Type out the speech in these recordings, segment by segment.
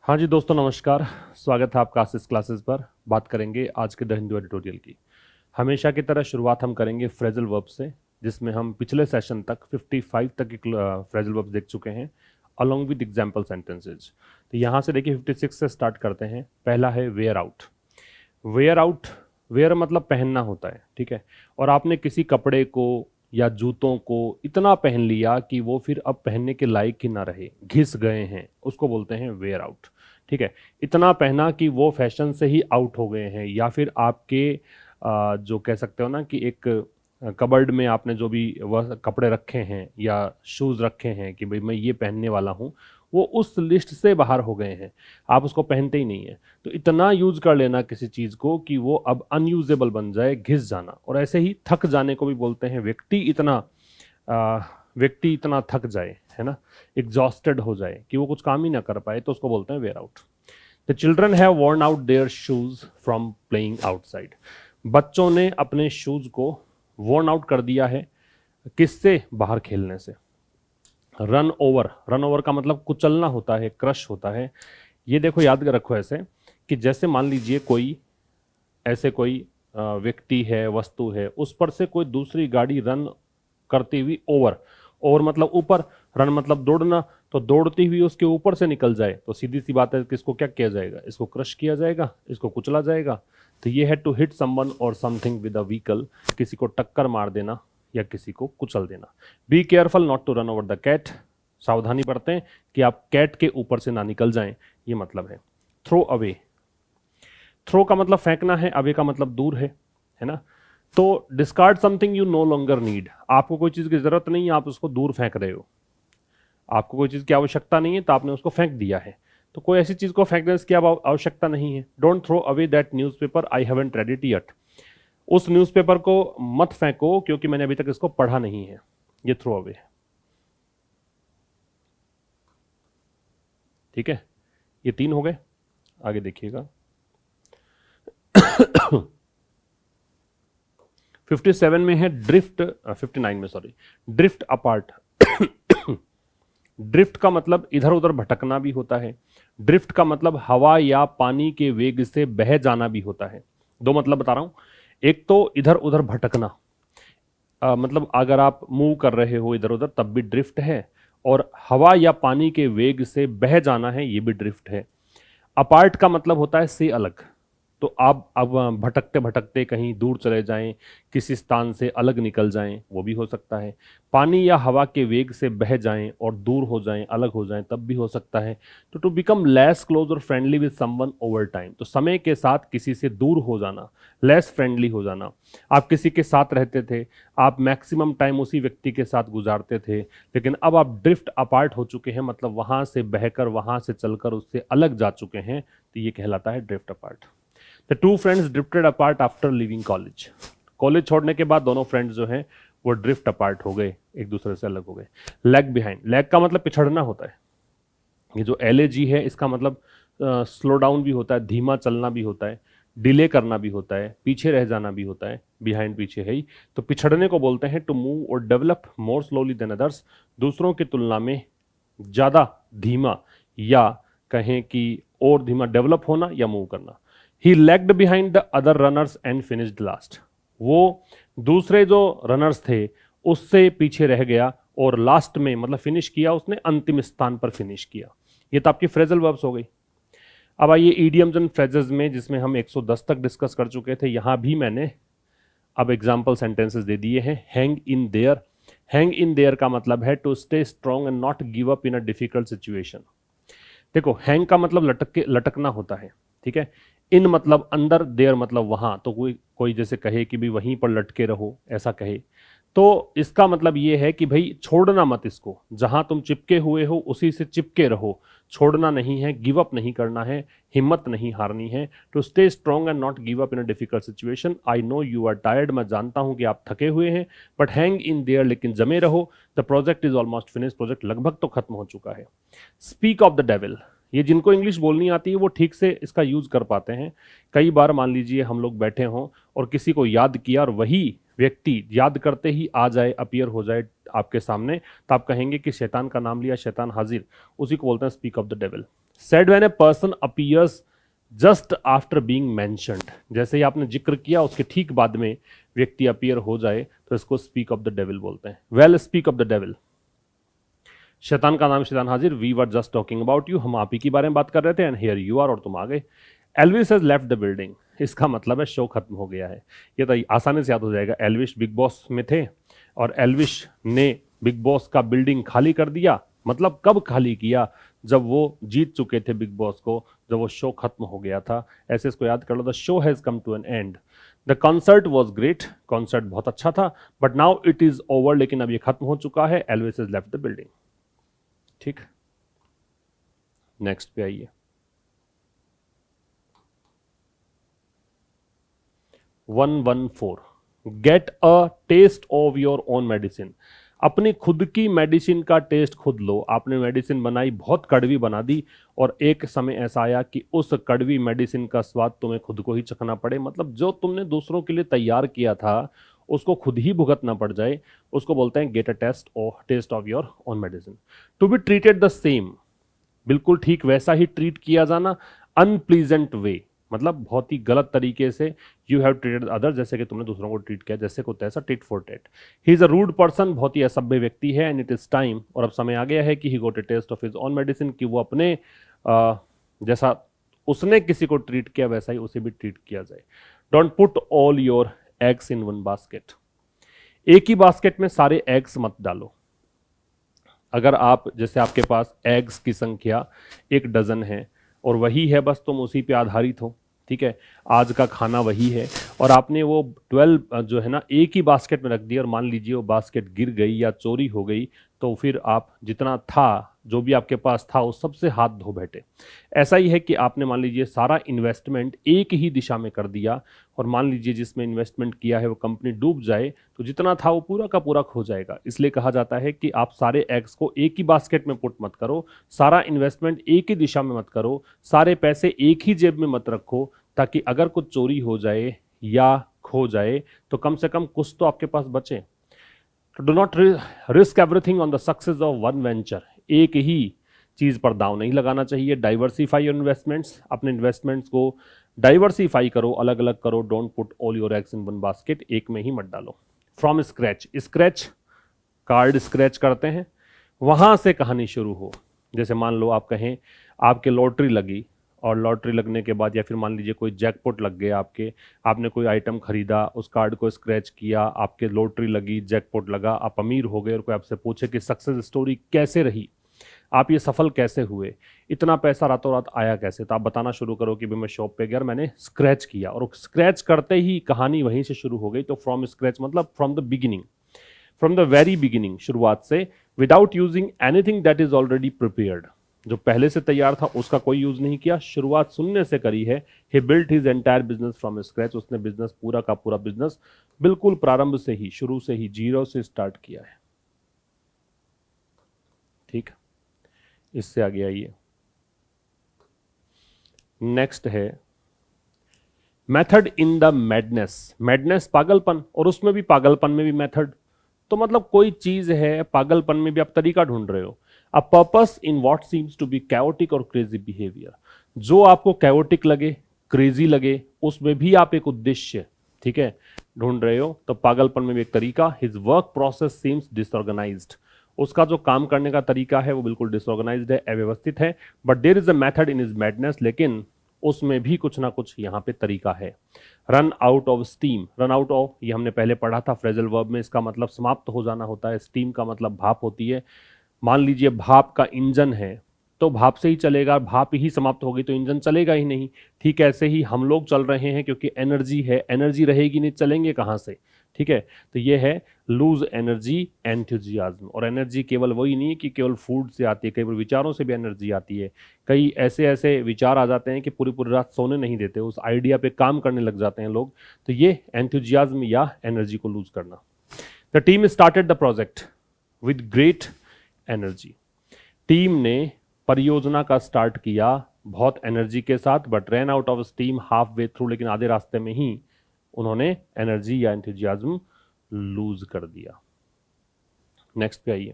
हाँ जी दोस्तों, नमस्कार। स्वागत है आपका आशीष क्लासेस पर। बात करेंगे आज के द हिंदू एडिटोरियल की। हमेशा की तरह शुरुआत हम करेंगे फ्रेजल वर्ब से, जिसमें हम पिछले सेशन तक 55 तक के फ्रेजल वर्ब्स देख चुके हैं अलोंग विद एग्जाम्पल सेंटेंसेज। तो यहाँ से देखिए 56 से स्टार्ट करते हैं। पहला है wear out. Wear out, wear मतलब पहनना होता है, ठीक है। और आपने किसी कपड़े को या जूतों को इतना पहन लिया कि वो फिर अब पहनने के लायक ही ना रहे, घिस गए हैं, उसको बोलते हैं वेयर आउट, ठीक है। इतना पहना कि वो फैशन से ही आउट हो गए हैं, या फिर आपके जो कह सकते हो ना कि एक कबर्ड में आपने जो भी वह कपड़े रखे हैं या शूज़ रखे हैं कि भाई मैं ये पहनने वाला हूँ, वो उस लिस्ट से बाहर हो गए हैं, आप उसको पहनते ही नहीं है। तो इतना यूज कर लेना किसी चीज को कि वो अब अनयूजेबल बन जाए, घिस जाना। और ऐसे ही थक जाने को भी बोलते हैं। व्यक्ति इतना थक जाए, है ना, एग्जॉस्टेड हो जाए कि वो कुछ काम ही ना कर पाए, तो उसको बोलते हैं wear out. The children have worn out there shoes from playing outside. बच्चों ने अपने शूज को worn आउट कर दिया है, किससे? बाहर खेलने से। रन ओवर, रन ओवर का मतलब कुचलना होता है, क्रश होता है। ये देखो याद रखो ऐसे कि जैसे मान लीजिए कोई व्यक्ति है, वस्तु है, उस पर से कोई दूसरी गाड़ी रन करती हुई ओवर, ओवर मतलब ऊपर, रन मतलब दौड़ना, तो दौड़ती हुई उसके ऊपर से निकल जाए तो सीधी सी बात है कि इसको क्या किया जाएगा? इसको क्रश किया जाएगा, इसको कुचला जाएगा। तो ये है टू हिट समवन और समथिंग विद अ व्हीकल, किसी को टक्कर मार देना या किसी को कुचल देना। Be careful not to run over the cat. सावधानी बरतें कि आप कैट के ऊपर से ना निकल जाएं, ये मतलब है। थ्रो अवे, थ्रो का मतलब फेंकना है, अवे का मतलब दूर है ना। तो discard something you know longer need. आपको कोई चीज की जरूरत नहीं है, आप उसको दूर फेंक रहे हो। आपको कोई चीज की आवश्यकता नहीं है तो आपने उसको फेंक दिया है। तो कोई ऐसी चीज को फेंकने की अब आवश्यकता नहीं है। Don't throw away that newspaper, I haven't read it yet. उस न्यूज़पेपर को मत फेंको क्योंकि मैंने अभी तक इसको पढ़ा नहीं है। ये थ्रो अवे है, ठीक है। ये 3 हो गए। आगे देखिएगा 57 में है ड्रिफ्ट, 59 में सॉरी, ड्रिफ्ट अपार्ट। ड्रिफ्ट का मतलब इधर उधर भटकना भी होता है। ड्रिफ्ट का मतलब हवा या पानी के वेग से बह जाना भी होता है। दो मतलब बता रहा हूं। एक तो इधर उधर भटकना, मतलब अगर आप मूव कर रहे हो इधर उधर तब भी ड्रिफ्ट है, और हवा या पानी के वेग से बह जाना है, ये भी ड्रिफ्ट है। अपार्ट का मतलब होता है से अलग। तो आप अब भटकते भटकते कहीं दूर चले जाएं, किसी स्थान से अलग निकल जाएं, वो भी हो सकता है। पानी या हवा के वेग से बह जाएं और दूर हो जाएं, अलग हो जाएं, तब भी हो सकता है। तो टू बिकम लेस क्लोज और friendly with someone over time, तो समय के साथ किसी से दूर हो जाना, लेस फ्रेंडली हो जाना। आप किसी के साथ रहते थे, आप मैक्सिमम टाइम उसी व्यक्ति के साथ गुजारते थे, लेकिन अब आप ड्रिफ्ट अपार्ट हो चुके हैं, मतलब वहां से बहकर, वहां से चलकर उससे अलग जा चुके हैं, तो ये कहलाता है drift apart. The two friends drifted apart after living college. College छोड़ने के बाद दोनों फ्रेंड्स जो हैं वो ड्रिफ्ट अपार्ट हो गए, एक दूसरे से अलग हो गए। लैग बिहाइंड, लैग का मतलब पिछड़ना होता है। ये जो LAG है इसका मतलब स्लो डाउन भी होता है, धीमा चलना भी होता है, डिले करना भी होता है, पीछे रह जाना भी होता है। बिहाइंड पीछे है ही, तो पिछड़ने को बोलते हैं टू मूव और डेवलप मोर स्लोली देन अदर्स, दूसरों की तुलना में ज़्यादा धीमा, या कहें कि और धीमा, डेवलप होना या मूव करना। He lagged behind the other runners and finished last. वो दूसरे जो रनर्स थे उससे पीछे रह गया और लास्ट में मतलब फिनिश किया उसने, अंतिम स्थान पर फिनिश किया। ये तो आपकी फ्रेजल वर्ब्स हो गई। अब आइए ईडियम्स एंड फ्रेजेस में, जिसमें हम 110 तक डिस्कस कर चुके थे, यहां भी मैंने अब एग्जाम्पल सेंटेंसेस दे दिए हैं। Hang in there, hang in there का मतलब है to stay strong and not give up in a difficult situation. देखो हैंग का मतलब लटकना होता है, ठीक है। इन मतलब अंदर, देयर मतलब वहां, तो कोई कोई जैसे कहे कि भी वहीं पर लटके रहो, ऐसा कहे, तो इसका मतलब ये है कि भाई छोड़ना मत इसको, जहां तुम चिपके हुए हो उसी से चिपके रहो, छोड़ना नहीं है, गिव अप नहीं करना है, हिम्मत नहीं हारनी है। To stay strong and not give up in a difficult situation. I know you are tired, मैं जानता हूं कि आप थके हुए हैं, बट हैंग इन देयर, लेकिन जमे रहो। The project is almost finish, project लगभग तो खत्म हो चुका है। स्पीक ऑफ द डेविल, ये जिनको इंग्लिश बोलनी आती है वो ठीक से इसका यूज कर पाते हैं। कई बार मान लीजिए हम लोग बैठे हों और किसी को याद किया और वही व्यक्ति याद करते ही आ जाए, अपीयर हो जाए आपके सामने, तो आप कहेंगे कि शैतान का नाम लिया, शैतान हाजिर, उसी को बोलते हैं speak of the devil. Said when a person appears just after being mentioned, जैसे ही आपने जिक्र किया उसके ठीक बाद में व्यक्ति अपीयर हो जाए तो इसको स्पीक ऑफ द डेविल बोलते हैं। Well, speak of the devil, शैतान का नाम शैतान हाजिर, we were just talking about you, हम आप ही के बारे में बात कर रहे थे, एंड हियर यू आर, और तुम आ गए। Elvis has left the building, इसका मतलब है शो खत्म हो गया है। ये तो आसानी से याद हो जाएगा, एल्विश बिग बॉस में थे और एल्विश ने बिग बॉस का बिल्डिंग खाली कर दिया, मतलब कब खाली किया, जब वो जीत चुके थे बिग बॉस को, जब वो शो खत्म हो गया था। ऐसे इसको याद कर लो, the show has come to an end, the concert was great, concert बहुत अच्छा था, but now it is over, लेकिन अब ये खत्म हो चुका है, Elvis has left the building. ठीक, नेक्स्ट पे आइए। 114, get a taste of your own medicine, अपनी खुद की मेडिसिन का टेस्ट खुद लो। आपने मेडिसिन बनाई, बहुत कड़वी बना दी, और एक समय ऐसा आया कि उस कड़वी मेडिसिन का स्वाद तुम्हें खुद को ही चखना पड़े, मतलब जो तुमने दूसरों के लिए तैयार किया था उसको खुद ही भुगतना पड़ जाए, उसको बोलते हैं get a taste of your own medicine. To be treated the same, बिल्कुल ठीक वैसा ही ट्रीट किया जाना, अनप्लीजेंट वे, मतलब बहुत ही गलत तरीके से, यू हैव ट्रीटेड अदर, जैसे कि तुमने दूसरों को ट्रीट किया, जैसे को तैसा, tit for tat. He is a rude person, बहुत ही असभ्य व्यक्ति है, एंड इट इज टाइम, और अब समय आ गया है कि he got a taste of his own medicine, कि वो अपने जैसा उसने किसी को ट्रीट किया वैसा ही उसे भी ट्रीट किया जाए। Don't put all your eggs in one basket, एक ही बास्केट में सारे एग्स मत डालो। अगर आप, जैसे आपके पास एग्स की संख्या 1 डजन है और वही है, बस तुम उसी पे आधारित हो, ठीक है, आज का खाना वही है, और आपने वो 12 जो है ना एक ही बास्केट में रख दिया, और मान लीजिए वो बास्केट गिर गई या चोरी हो गई, तो फिर आप जितना था, जो भी आपके पास था, उस सबसे हाथ धो बैठे। ऐसा ही है कि आपने मान लीजिए सारा इन्वेस्टमेंट एक ही दिशा में कर दिया, और मान लीजिए जिसमें इन्वेस्टमेंट किया है वो कंपनी डूब जाए, तो जितना था वो पूरा का पूरा खो जाएगा। इसलिए कहा जाता है कि आप सारे एग्स को एक ही बास्केट में पुट मत करो, सारा इन्वेस्टमेंट एक ही दिशा में मत करो, सारे पैसे एक ही जेब में मत रखो, ताकि अगर कुछ चोरी हो जाए या खो जाए तो कम से कम कुछ तो आपके पास बचे। Do not risk everything on the success of one venture, एक ही चीज पर दाव नहीं लगाना चाहिए। डाइवर्सिफाई योर इन्वेस्टमेंट्स, अपने इन्वेस्टमेंट्स को डाइवर्सिफाई करो, अलग अलग करो। Don't put all your eggs in one basket, एक में ही मत डालो। From scratch, scratch card scratch करते हैं, वहां से कहानी शुरू हो। जैसे मान लो आप कहें आपके लॉटरी लगी, और लॉटरी लगने के बाद, या फिर मान लीजिए कोई जैकपॉट लग गया आपके, आपने कोई आइटम खरीदा, उस कार्ड को स्क्रैच किया, आपके लॉटरी लगी, जैकपॉट लगा, आप अमीर हो गए, और कोई आपसे पूछे कि सक्सेस स्टोरी कैसे रही, आप ये सफल कैसे हुए, इतना पैसा रातों रात आया कैसे, तो आप बताना शुरू करो कि भाई मैं शॉप पे गया, मैंने स्क्रैच किया, और स्क्रैच करते ही कहानी वहीं से शुरू हो गई। तो फ्रॉम स्क्रैच मतलब from the beginning, from the very beginning, शुरुआत से, without using anything that is already prepared, जो पहले से तैयार था उसका कोई यूज नहीं किया, शुरुआत शून्य से करी है। He built his entire business from scratch, उसने बिजनेस पूरा का पूरा बिजनेस बिल्कुल प्रारंभ से ही, शुरू से ही, जीरो से स्टार्ट किया है। ठीक, इससे आगे आइए। नेक्स्ट है method in the madness, madness पागलपन, और उसमें भी पागलपन में भी मेथड, तो मतलब कोई चीज है, पागलपन में भी आप तरीका ढूंढ रहे हो। A purpose in what seems to be chaotic और क्रेजी बिहेवियर, जो आपको कैओटिक लगे, क्रेजी लगे, उसमें भी आप एक उद्देश्य, ठीक है, ढूंढ रहे हो, तो पागलपन में भी एक तरीका। His work process seems disorganised, उसका जो काम करने का तरीका है वो बिल्कुल डिसऑर्गेनाइज्ड है, अव्यवस्थित है। But there is a method in his madness, लेकिन उसमें भी कुछ ना कुछ यहाँ पे तरीका है। Run out of steam, run out of, ये हमने पहले पढ़ा था फ्रेजल वर्ब में, इसका मतलब समाप्त हो जाना होता है। स्टीम का मतलब भाप होती है। मान लीजिए भाप का इंजन है, तो भाप से ही चलेगा, भाप ही समाप्त होगी तो इंजन चलेगा ही नहीं। ठीक ऐसे ही हम लोग चल रहे हैं, क्योंकि एनर्जी है, एनर्जी रहेगी नहीं, चलेंगे कहाँ से, ठीक है। तो ये है लूज एनर्जी एंथुजियाज्म, और एनर्जी केवल वही नहीं है कि केवल फूड से आती है, केवल विचारों से भी एनर्जी आती है। कई ऐसे ऐसे विचार आ जाते हैं कि पूरी पूरी रात सोने नहीं देते, उस आइडिया पे काम करने लग जाते हैं लोग। तो ये एंथुजियाज्म या एनर्जी को लूज करना। The team started the project with great energy, team ने परियोजना का स्टार्ट किया बहुत एनर्जी के साथ, but ran out of steam half way through, लेकिन आधे रास्ते में ही उन्होंने एनर्जी या एंथुजियाज्म लूज कर दिया। नेक्स्ट पे आइए।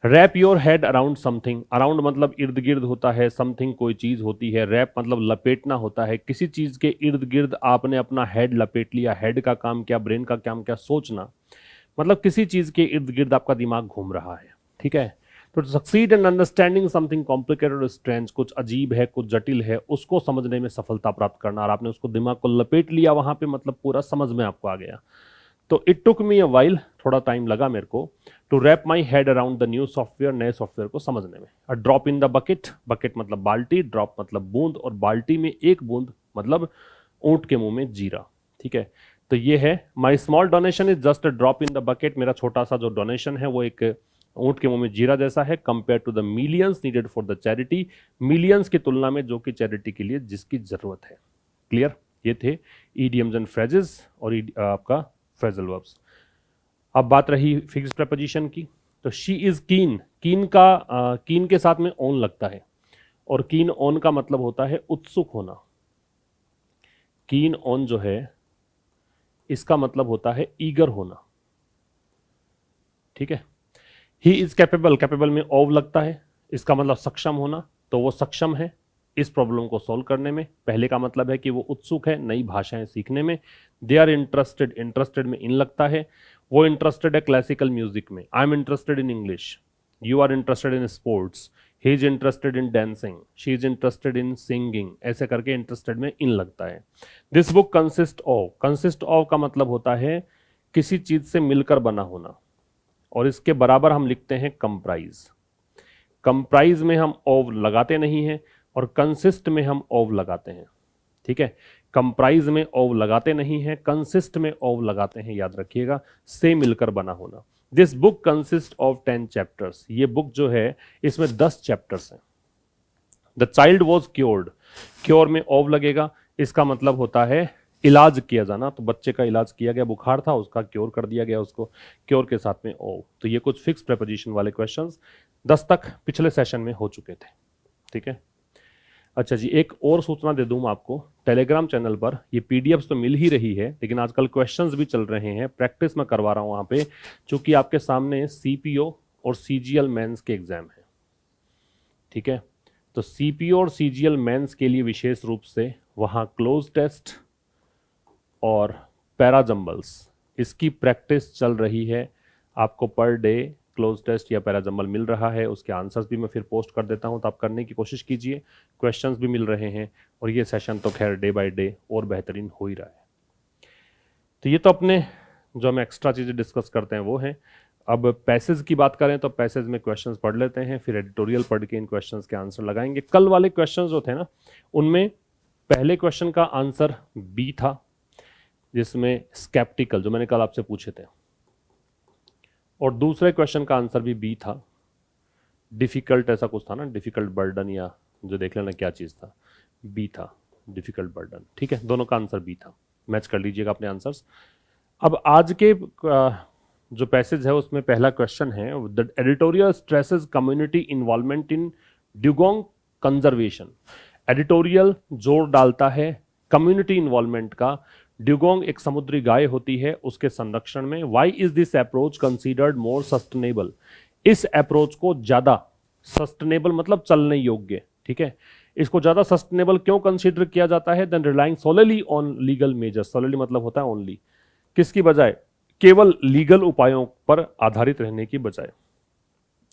Wrap your head around something. Around मतलब इर्द गिर्द होता है, समथिंग कोई चीज होती है, रैप मतलब लपेटना होता है। किसी चीज के इर्द गिर्द आपने अपना हेड लपेट लिया। हेड का काम क्या, ब्रेन का काम क्या, सोचना। मतलब किसी चीज के इर्द गिर्द आपका दिमाग घूम रहा है, ठीक है। तो succeed in understanding something complicated और स्ट्रेंज, कुछ अजीब है, कुछ जटिल है, उसको समझने में सफलता प्राप्त करना। और आपने उसको दिमाग को लपेट लिया वहां पे, मतलब पूरा समझ में आपको आ गया। तो it took me a while, थोड़ा टाइम लगा मेरे को, to wrap my head around the new software, नए सॉफ्टवेयर को समझने में। A drop in the bucket, bucket मतलब बाल्टी, ड्रॉप मतलब बूंद, और बाल्टी में एक बूंद मतलब ऊंट के मुंह में जीरा, ठीक है। तो ये है my small donation is just a drop in the bucket. मेरा छोटा सा जो डोनेशन है वो एक ऊंट के मुंह में जीरा जैसा है, compare to the millions needed for the charity, millions की तुलना में जो कि चैरिटी के लिए जिसकी जरूरत है। क्लियर? ये थे ईडियम्स एंड फ्रेजेस और आपका फ्रेजल वर्ब्स। अब बात रही फिक्स्ड प्रेपोजिशन की। तो शी इज कीन, कीन का कीन के साथ में ऑन लगता है, और कीन ऑन का मतलब होता है उत्सुक होना। कीन ऑन जो है इसका मतलब होता है ईगर होना, ठीक है। ही इज कैपेबल, कैपेबल में ओव लगता है, इसका मतलब सक्षम होना। तो वो सक्षम है इस प्रॉब्लम को सॉल्व करने में। पहले का मतलब है कि वो उत्सुक है नई भाषाएं सीखने में। दे आर इंटरेस्टेड, इंटरेस्टेड में इन लगता है, वो इंटरेस्टेड है क्लासिकल म्यूजिक में। I am interested in English. You are interested in sports. He is interested in dancing, she is interested in singing, ऐसे करके इंटरेस्टेड में इन लगता है। This book consist of, consist of का मतलब होता है किसी चीज से मिलकर बना होना, और इसके बराबर हम लिखते हैं कंप्राइज। कंप्राइज में हम ओव लगाते नहीं हैं, और कंसिस्ट में हम ओव लगाते हैं, ठीक है। कंप्राइज में ओव लगाते नहीं हैं, कंसिस्ट में ओव लगाते हैं, याद रखिएगा। से मिलकर बना होना। This book consist of 10 chapters. ये बुक जो है इसमें 10 चैप्टर्स हैं। The child was cured, cure में ओव लगेगा, इसका मतलब होता है इलाज किया जाना। तो बच्चे का इलाज किया गया, बुखार था उसका क्योर कर दिया गया उसको, क्योर के साथ में ओव। तो ये कुछ फिक्स प्रेपोजिशन वाले क्वेश्चंस 10 तक पिछले सेशन में हो चुके थे, ठीक है। अच्छा जी, एक और सूचना दे दूं आपको, टेलीग्राम चैनल पर ये पीडीएफ्स तो मिल ही रही है, लेकिन आजकल क्वेश्चंस भी चल रहे हैं, प्रैक्टिस में करवा रहा हूं वहां पे, क्योंकि आपके सामने सीपीओ और सीजीएल मेंस के एग्जाम है, ठीक है। तो सीपीओ और सीजीएल मेंस के लिए विशेष रूप से वहां क्लोज टेस्ट और पैराजंबल्स, इसकी प्रैक्टिस चल रही है। आपको पर डे क्लोज टेस्ट या पैराजंबल मिल रहा है, उसके आंसर्स भी मैं फिर पोस्ट कर देता हूं, तो आप करने की कोशिश कीजिए। क्वेश्चंस भी मिल रहे हैं, और ये सेशन तो खैर डे बाय डे और बेहतरीन हो ही रहा है। तो ये तो अपने जो हम एक्स्ट्रा चीज़ें डिस्कस करते हैं वो हैं। अब पैसेज की बात करें तो पैसेज में क्वेश्चंस पढ़ लेते हैं, फिर एडिटोरियल पढ़ के इन क्वेश्चंस के आंसर लगाएंगे। कल वाले क्वेश्चंस जो थे ना, उनमें पहले क्वेश्चन का आंसर बी था, जिसमें स्केप्टिकल, जो मैंने कल आपसे पूछे थे, और दूसरे क्वेश्चन का आंसर भी बी था, डिफिकल्ट ऐसा कुछ था ना, डिफिकल्ट बर्डन, या जो देख लेना क्या चीज़ था, बी था, डिफिकल्ट बर्डन, ठीक है। दोनों का आंसर बी था, मैच कर लीजिएगा अपने आंसर्स। अब आज के जो पैसेज है उसमें पहला क्वेश्चन है, the editorial stresses community involvement in dugong conservation. Editorial जोर डालता है कम्युनिटी इन्वॉल्वमेंट का। ड्यूगोंग एक समुद्री गाय होती है, उसके संरक्षण में। Why is this approach considered more sustainable. इस अप्रोच को ज्यादा सस्टेनेबल मतलब चलने योग्य, ठीक है, इसको ज्यादा सस्टेनेबल क्यों कंसीडर किया जाता है than relying solely on legal measures. Solely मतलब होता है ओनली, किसकी बजाय, केवल लीगल उपायों पर आधारित रहने की बजाय,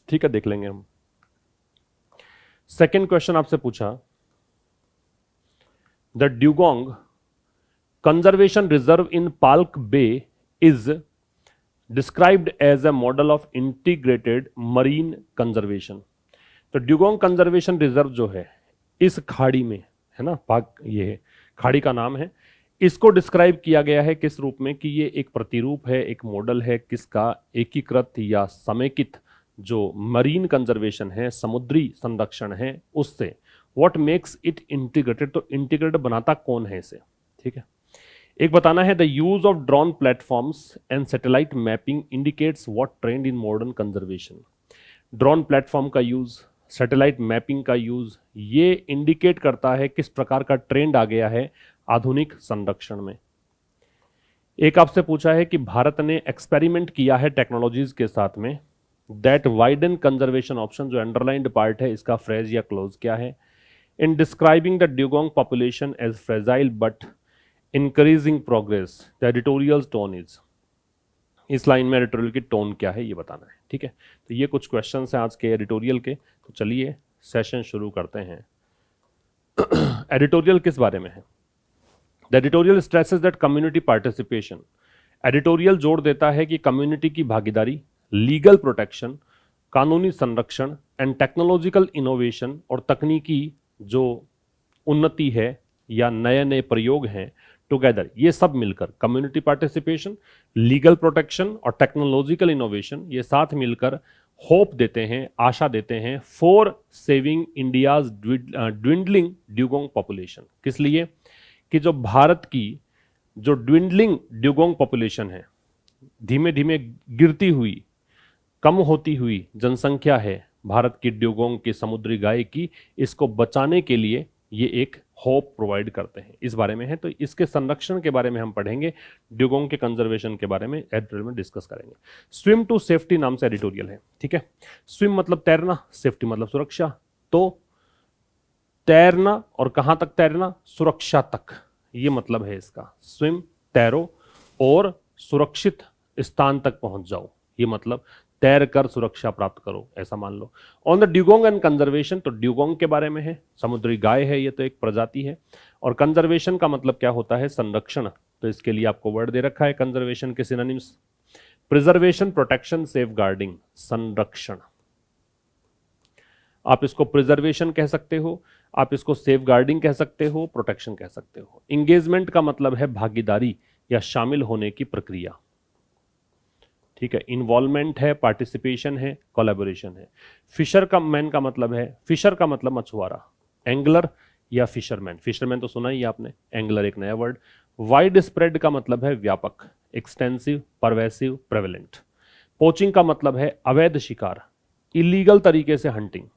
ठीक है। देख लेंगे हम। सेकंड क्वेश्चन आपसे पूछा, the dugong conservation reserve in Palk Bay is described as a model of integrated marine conservation. तो ड्यूगोंग कंजर्वेशन रिजर्व जो है इस खाड़ी में है ना, पाक, ये है खाड़ी का नाम है। इसको डिस्क्राइब किया गया है किस रूप में, कि ये एक प्रतिरूप है, एक मॉडल है, किसका, एकीकृत या समेकित जो मरीन कंजर्वेशन है, समुद्री संरक्षण है, उससे। व्हाट मेक्स इट इंटीग्रेटेड, तो इंटीग्रेटेड बनाता कौन है इसे, ठीक है। एक बताना है, the use of drone platforms and satellite mapping indicates what trend in modern conservation. Drone platform का यूज, सैटेलाइट मैपिंग का यूज, ये इंडिकेट करता है किस प्रकार का ट्रेंड आ गया है आधुनिक संरक्षण में। एक आपसे पूछा है कि भारत ने एक्सपेरिमेंट किया है टेक्नोलॉजीज के साथ में, दैट वाइडन कंजर्वेशन ऑप्शन, जो अंडरलाइंड पार्ट है इसका फ्रेज या क्लोज क्या है? In describing the dugong population as fragile but increasing progress, the editorial tone is. इस लाइन में एडिटोरियल की टोन क्या है ये बताना है, ठीक है। तो ये कुछ क्वेश्चन हैं आज के एडिटोरियल के। तो चलिए सेशन शुरू करते हैं। एडिटोरियल किस बारे में है? The editorial stresses that community participation. Editorial जोड़ देता है कि कम्युनिटी की भागीदारी, लीगल प्रोटेक्शन, कानूनी संरक्षण एंड टेक्नोलॉजिकल इनोवेशन, और तकनीकी जो उन्नति है या नए नए प्रयोग हैं टुगेदर, ये सब मिलकर कम्युनिटी पार्टिसिपेशन, लीगल प्रोटेक्शन और टेक्नोलॉजिकल इनोवेशन, ये साथ मिलकर होप देते हैं, आशा देते हैं for saving India's dwindling dugong population. किस लिए? कि जो भारत की जो ड्विंडलिंग ड्यूगोंग पॉपुलेशन है, धीमे धीमे गिरती हुई, कम होती हुई जनसंख्या है भारत की ड्यूगोंग की, समुद्री गाय की, इसको बचाने के लिए ये एक होप प्रोवाइड करते हैं, इस बारे में है। तो इसके संरक्षण के बारे में हम पढ़ेंगे, ड्यूगोंग के कंजर्वेशन के बारे में एडिटोरियल में डिस्कस करेंगे। स्विम टू सेफ्टी नाम से एडिटोरियल है, ठीक है। स्विम मतलब तैरना, सेफ्टी मतलब सुरक्षा। तो तैरना, और कहां तक तैरना? सुरक्षा तक, ये मतलब है इसका। स्विम, तैरो और सुरक्षित स्थान तक पहुंच जाओ, ये मतलब तैर कर सुरक्षा प्राप्त करो, ऐसा मान लो। On the dugong and conservation, तो ड्यूगोंग के बारे में है, समुद्री गाय है, ये तो एक प्रजाति है। और कंजर्वेशन का मतलब क्या होता है? संरक्षण। तो इसके लिए आपको वर्ड दे रखा है कंजर्वेशन के synonyms: preservation, protection, safeguarding. संरक्षण, आप इसको प्रिजर्वेशन कह सकते हो, आप इसको सेफ गार्डिंग कह सकते हो, प्रोटेक्शन कह सकते हो। इंगेजमेंट का मतलब है भागीदारी या शामिल होने की प्रक्रिया, ठीक है। इन्वॉल्वमेंट है, पार्टिसिपेशन है, कोलैबोरेशन है। फिशर का मैन का मतलब है, फिशर का मतलब मछुआरा, एंगलर या फिशरमैन। फिशरमैन तो सुना ही आपने, एंगलर एक नया वर्ड। वाइड स्प्रेड का मतलब है व्यापक, एक्सटेंसिव, परवेसिव, प्रेवलेंट। पोचिंग का मतलब है अवैध शिकार, इलीगल तरीके से हंटिंग,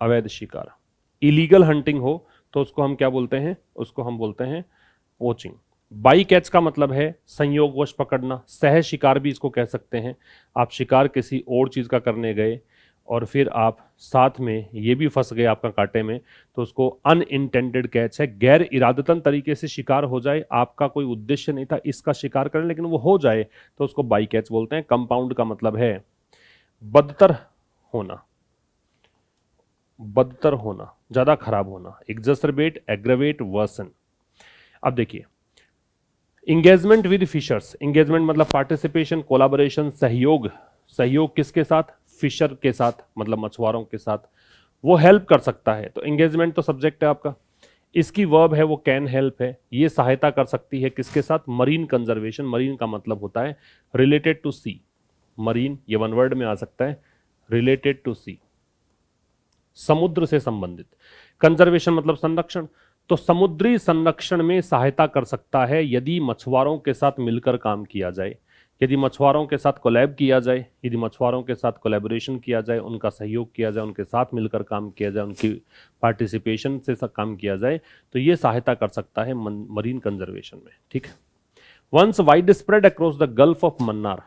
अवैध शिकार। इलीगल हंटिंग हो तो उसको हम क्या बोलते हैं? उसको हम बोलते हैं पोचिंग। बाई कैच का मतलब है संयोगवश पकड़ना, सह शिकार भी इसको कह सकते हैं। आप शिकार किसी और चीज का करने गए और फिर आप साथ में ये भी फंस गए आपका कांटे में, तो उसको अनइंटेंडेड कैच है। गैर इरादतन तरीके से शिकार हो जाए, आपका कोई उद्देश्य नहीं था इसका शिकार करें, लेकिन वो हो जाए, तो उसको बाई कैच बोलते हैं। कंपाउंड का मतलब है बदतर होना, बदतर होना, ज्यादा खराब होना। एग्जर्बेट, एग्रवेट, वर्सन। अब देखिए, इंगेजमेंट विद फिशर्स। इंगेजमेंट मतलब पार्टिसिपेशन, कोलैबोरेशन, सहयोग। सहयोग किसके साथ? फिशर के साथ, मतलब मछुआरों के साथ। वो हेल्प कर सकता है, तो इंगेजमेंट तो सब्जेक्ट है आपका। इसकी वर्ब है वो कैन हेल्प है, ये सहायता कर सकती है किसके साथ? Marine conservation. मरीन का मतलब होता है रिलेटेड टू सी, मरीन ये वन वर्ड में आ सकता है, रिलेटेड टू सी, समुद्र से संबंधित। कंजर्वेशन मतलब संरक्षण, तो समुद्री संरक्षण में सहायता कर सकता है यदि मछुआरों के साथ मिलकर काम किया जाए, यदि मछुआरों के साथ कोलैब किया जाए, यदि मछुआरों के साथ कोलैबोरेशन किया जाए, उनका सहयोग किया जाए, उनके साथ मिलकर काम किया जाए, उनकी पार्टिसिपेशन से काम किया जाए, तो ये सहायता कर सकता है मरीन कंजर्वेशन में, ठीक है। Once widespread across the gulf of Mannar.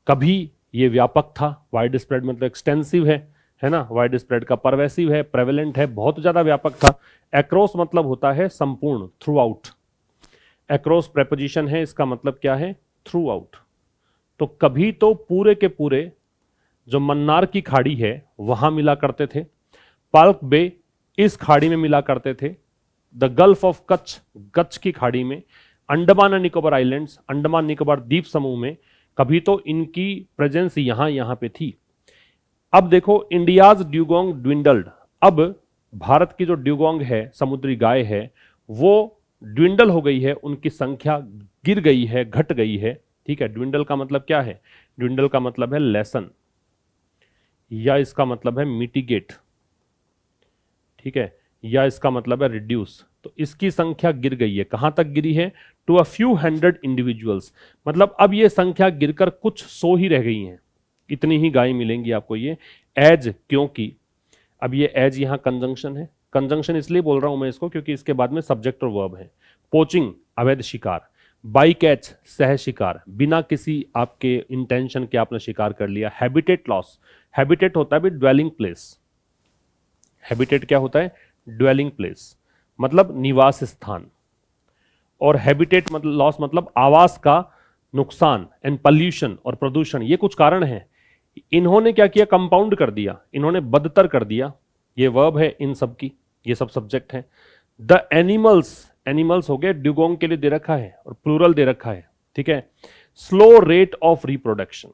कभी ये व्यापक था, वाइड स्प्रेड मतलब एक्सटेंसिव है ना। वाइड स्प्रेड का परवेसिव है, प्रेवलेंट है, बहुत ज्यादा व्यापक था। एक्रॉस मतलब होता है संपूर्ण, थ्रू आउट। एक्रॉस प्रेपोजिशन है, इसका मतलब क्या है? Through out. तो कभी तो पूरे के पूरे जो मन्नार की खाड़ी है वहां मिला करते थे, पाल्क बे इस खाड़ी में मिला करते थे, the gulf of Kutch Kutch की खाड़ी में, अंडमान एंड निकोबार आइलैंड्स अंडमान निकोबार द्वीप समूह में, कभी तो इनकी प्रेजेंस यहां पे थी। अब देखो, इंडियाज ड्यूगोंग ड्विंडल्ड। अब भारत की जो ड्यूगोंग है, समुद्री गाय है, वो ड्विंडल हो गई है, उनकी संख्या गिर गई है, घट गई है, ठीक है। ड्विंडल का मतलब क्या है? ड्विंडल का मतलब है लेसन, या इसका मतलब है मिटिगेट, ठीक है, या इसका मतलब है रिड्यूस। तो इसकी संख्या गिर गई है, कहां तक गिरी है? To a few hundred individuals. मतलब अब ये संख्या गिरकर कुछ सौ ही रह गई हैं, इतनी ही गाय मिलेंगी आपको ये। एज, क्योंकि अब ये एज यहां कंजंक्शन है, कंजंक्शन इसलिए बोल रहा हूं मैं इसको क्योंकि इसके बाद में सब्जेक्ट और वर्ब है। पोचिंग अवैध शिकार, बाई कैच सह शिकार, बिना किसी आपके इंटेंशन के आपने शिकार कर लिया। हैबिटेट लॉस, हैबिटेट होता है भी ड्वेलिंग प्लेस, हैबिटेट क्या होता है? ड्वेलिंग प्लेस मतलब निवास स्थान, और हैबिटेट मतलब लॉस मतलब आवास का नुकसान, एंड पॉल्यूशन और प्रदूषण, ये कुछ कारण हैं। इन्होंने क्या किया? कंपाउंड कर दिया, इन्होंने बदतर कर दिया। ये वर्ब है इन सब की, ये सब सब्जेक्ट है। द एनिमल्स, एनिमल्स हो गए, ड्यूगोंग के लिए दे रखा है और प्लूरल दे रखा है, ठीक है। स्लो रेट ऑफ रिप्रोडक्शन,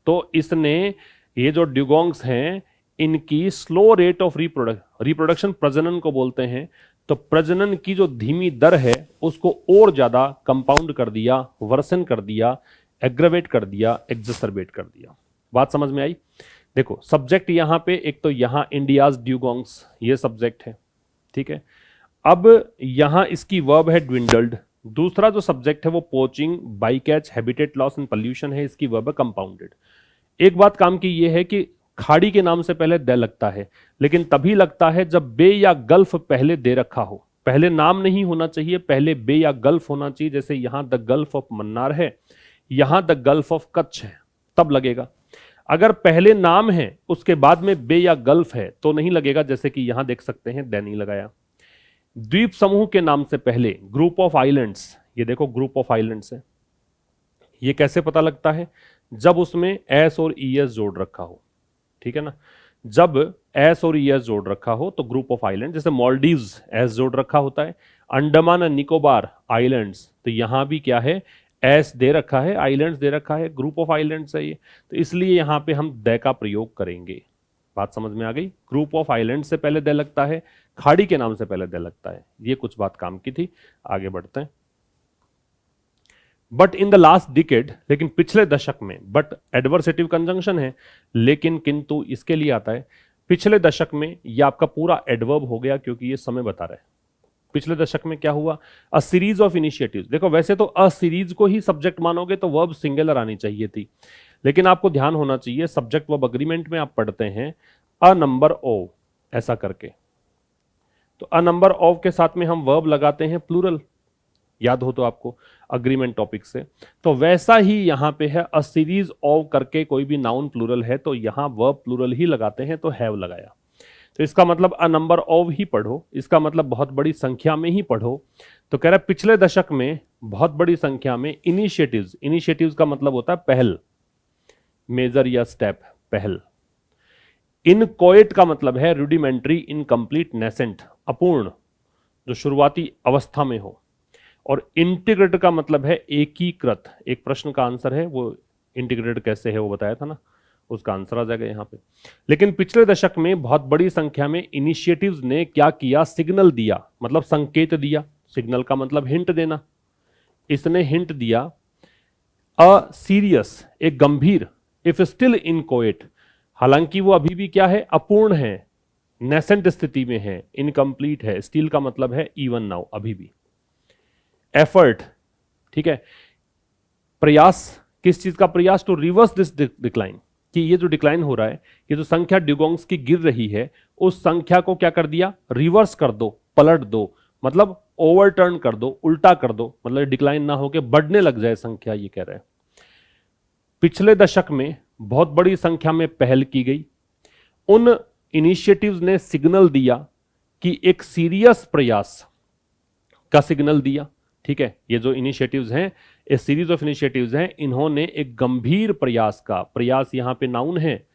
तो इसने ये जो ड्यूगोंग्स हैं इनकी स्लो रेट ऑफ रिप्रोडक्शन प्रजनन को बोलते हैं, तो प्रजनन की जो धीमी दर है उसको और ज्यादा कंपाउंड कर दिया, वर्सन कर दिया, एग्रवेट कर दिया, एग्जसर्बेट कर दिया। बात समझ में आई? देखो सब्जेक्ट यहां पे एक तो यहां इंडियाज ड्यूगोंग्स ये सब्जेक्ट है, ठीक है। अब यहां इसकी वर्ब है ड्विंडल्ड, दूसरा जो सब्जेक्ट है वो poaching, by catch, habitat loss and pollution है, इसकी वर्ब है कंपाउंडेड। एक बात काम की ये है कि खाड़ी के नाम से पहले द लगता है, लेकिन तभी लगता है जब बे या गल्फ पहले दे रखा हो। पहले नाम नहीं होना चाहिए, पहले बे या गल्फ होना चाहिए। जैसे यहां द गल्फ ऑफ मन्नार है, यहां द गल्फ ऑफ कच्छ है, तब लगेगा। अगर पहले नाम है उसके बाद में बे या गल्फ है तो नहीं लगेगा, जैसे कि यहां देख सकते हैं द नहीं लगाया। द्वीप समूह के नाम से पहले ग्रुप ऑफ आइलैंड्स, ये देखो ग्रुप ऑफ आइलैंड्स है, ये कैसे पता लगता है? जब उसमें एस और ईएस जोड़ रखा हो, ठीक है ना। जब एस और ईएस जोड़ रखा हो तो ग्रुप ऑफ आइलैंड, जैसे मॉलडीव्स एस जोड़ रखा होता है, अंडमान एंड निकोबार आइलैंड्स, तो यहां भी क्या है? एस दे रखा है, आइलैंड्स दे रखा है, ग्रुप ऑफ आइलैंड्स है ये, तो इसलिए यहां पे हम द का प्रयोग करेंगे। बात समझ में आ गई? ग्रुप ऑफ आइलैंड से पहले द लगता है, खाड़ी के नाम से पहले द लगता है। ये कुछ बात काम की थी, आगे बढ़ते हैं। But in the last decade, लेकिन पिछले दशक में, बट एडवर्सेटिव कंजंक्शन है, लेकिन किंतु इसके लिए आता है पिछले दशक में। ये आपका पूरा एडवर्ब हो गया क्योंकि ये समय बता रहा है। पिछले दशक में क्या हुआ? A series of initiatives. देखो वैसे तो अ सीरीज को ही सब्जेक्ट मानोगे तो वर्ब सिंगुलर आनी चाहिए थी, लेकिन आपको ध्यान होना चाहिए सब्जेक्ट वर्ब अग्रीमेंट में आप पढ़ते हैं अ नंबर ऑफ ऐसा करके, तो अ नंबर ऑफ के साथ में हम वर्ब लगाते हैं प्लूरल, याद हो तो आपको अग्रीमेंट टॉपिक से। तो वैसा ही यहां पे है, अ सीरीज ऑफ करके कोई भी नाउन प्लूरल है तो यहां वर्ब प्लूरल ही लगाते हैं, तो हैव लगाया। तो इसका मतलब अ नंबर ऑफ ही पढ़ो, इसका मतलब बहुत बड़ी संख्या में ही पढ़ो। तो कह रहा है पिछले दशक में बहुत बड़ी संख्या में इनिशिएटिव्स, इनिशिएटिव्स का मतलब होता है पहल, मेजर या स्टेप, पहल। इनकोएट का मतलब है रूडिमेंट्री, इनकम्प्लीट, नेसेंट, अपूर्ण, जो शुरुआती अवस्था में हो। और इंटीग्रेटेड का मतलब है एकीकृत। एक प्रश्न का आंसर है वो, इंटीग्रेटेड कैसे है वो बताया था ना, उसका आंसर आ जाएगा यहां पे। लेकिन पिछले दशक में बहुत बड़ी संख्या में इनिशिएटिव्स ने क्या किया? सिग्नल दिया, मतलब संकेत दिया। सिग्नल का मतलब हिंट देना, इसने हिंट दिया। अ सीरियस, एक गंभीर, इफ स्टिल इनकोएट, हालांकि वो अभी भी क्या है? अपूर्ण है, नेसेंट स्थिति में है, इनकम्प्लीट है। स्टिल का मतलब है इवन नाउ, अभी भी। एफर्ट, ठीक है, प्रयास, किस चीज का प्रयास? टू रिवर्स दिस डिक्लाइन, कि ये जो डिक्लाइन हो रहा है, ये जो संख्या ड्यूगोंग्स की गिर रही है, उस संख्या को क्या कर दिया? रिवर्स कर दो, पलट दो, मतलब ओवरटर्न कर दो, उल्टा कर दो, मतलब डिक्लाइन ना होकर बढ़ने लग जाए संख्या, ये कह रहे हैं। पिछले दशक में बहुत बड़ी संख्या में पहल की गई, उन इनिशिएटिव्स ने सिग्नल दिया कि एक सीरियस प्रयास का सिग्नल दिया, ठीक है। ये जो इनिशिएटिव्स हैं, ए सीरीज ऑफ इनिशिएटिव्स हैं, इन्होंने एक गंभीर प्रयास का, प्रयास यहां पे नाउन है